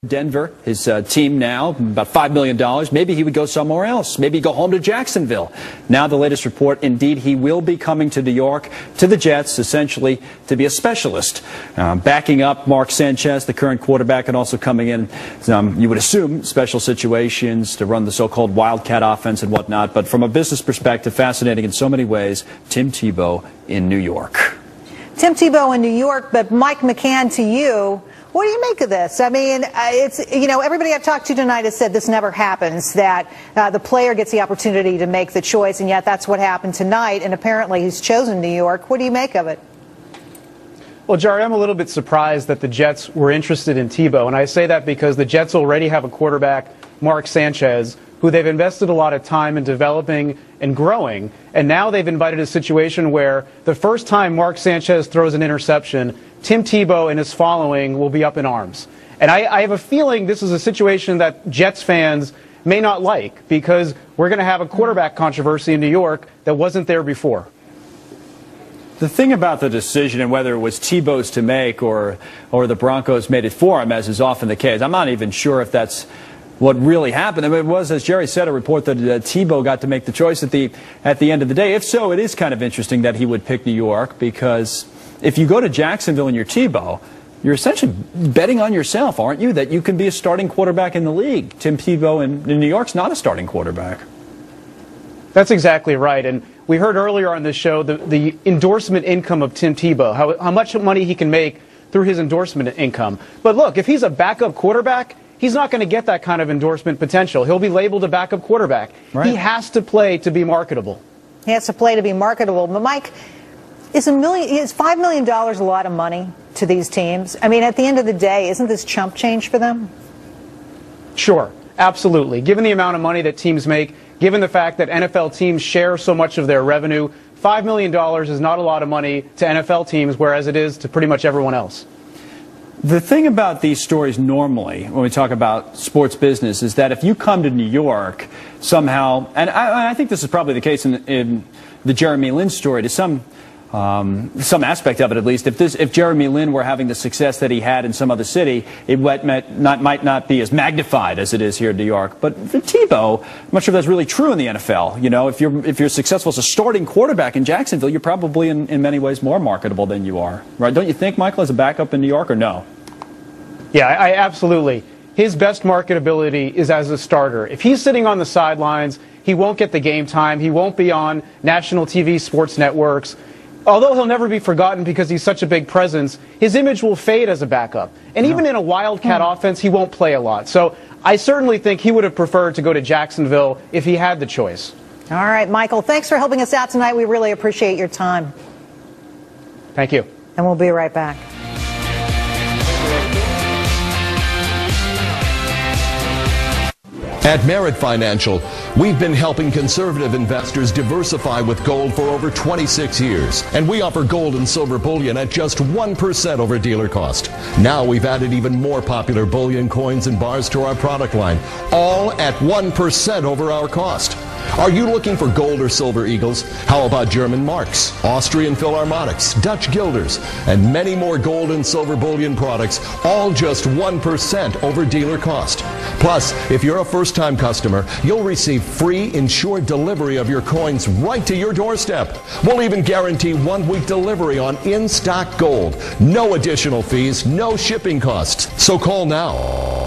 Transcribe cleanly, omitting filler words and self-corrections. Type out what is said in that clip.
Denver, his team now, about $5 million. Maybe he would go somewhere else. Maybe go home to Jacksonville. Now the latest report, indeed, he will be coming to New York, to the Jets, essentially to be a specialist. Backing up Mark Sanchez, the current quarterback, and also coming in, you would assume, special situations to run the so-called Wildcat offense and whatnot. But from a business perspective, fascinating in so many ways, Tim Tebow in New York. Tim Tebow in New York, but Mike McCann, to you, what do you make of this? I mean, it's, you know, everybody I've talked to tonight has said this never happens, that the player gets the opportunity to make the choice, and yet that's what happened tonight, and apparently he's chosen New York. What do you make of it? Well, Jerry, I'm a little bit surprised that the Jets were interested in Tebow, and I say that because the Jets already have a quarterback, Mark Sanchez, who they've invested a lot of time in developing and growing, and now they've invited a situation where the first time Mark Sanchez throws an interception, Tim Tebow and his following will be up in arms. And I have a feeling this is a situation that Jets fans may not like, because we're going to have a quarterback controversy in New York that wasn't there before. The thing about the decision and whether it was Tebow's to make or the Broncos made it for him, as is often the case, I'm not even sure if that's what really happened. I mean, it was, as Jerry said, a report that Tebow got to make the choice at the end of the day. If so, it is kind of interesting that he would pick New York, because if you go to Jacksonville and you're Tebow, you're essentially betting on yourself, aren't you, that you can be a starting quarterback in the league. Tim Tebow in New York's not a starting quarterback. That's exactly right. And we heard earlier on this show the endorsement income of Tim Tebow, how much money he can make through his endorsement income. But look, if he's a backup quarterback, he's not going to get that kind of endorsement potential. He'll be labeled a backup quarterback. Right. He has to play to be marketable. He has to play to be marketable. But, Mike, is $5 million a lot of money to these teams? I mean, at the end of the day, isn't this chump change for them? Sure, absolutely. Given the amount of money that teams make, given the fact that NFL teams share so much of their revenue, $5 million is not a lot of money to NFL teams, whereas it is to pretty much everyone else. The thing about these stories normally, when we talk about sports business, is that if you come to New York somehow, and I think this is probably the case in the Jeremy Lin story to some aspect of it at least, if Jeremy Lin were having the success that he had in some other city, it might not be as magnified as it is here in New York. But for Tebow, I'm not sure if that's really true in the NFL. You know, if you're successful as a starting quarterback in Jacksonville, you're probably in many ways more marketable than you are, right? Don't you think, Michael, as a backup in New York, or no? Yeah, I absolutely. His best marketability is as a starter. If he's sitting on the sidelines, he won't get the game time. He won't be on national TV sports networks. Although he'll never be forgotten because he's such a big presence, his image will fade as a backup. And even in a Wildcat offense, he won't play a lot. So I certainly think he would have preferred to go to Jacksonville if he had the choice. All right, Michael, thanks for helping us out tonight. We really appreciate your time. Thank you. And we'll be right back. At Merit Financial, we've been helping conservative investors diversify with gold for over 26 years. And we offer gold and silver bullion at just 1% over dealer cost. Now we've added even more popular bullion coins and bars to our product line, all at 1% over our cost. Are you looking for gold or silver eagles? How about German marks, Austrian philharmonics, Dutch guilders, and many more gold and silver bullion products, all just 1% over dealer cost. Plus, if you're a first-time customer, you'll receive free insured delivery of your coins right to your doorstep. We'll even guarantee 1-week delivery on in-stock gold. No additional fees, no shipping costs. So call now.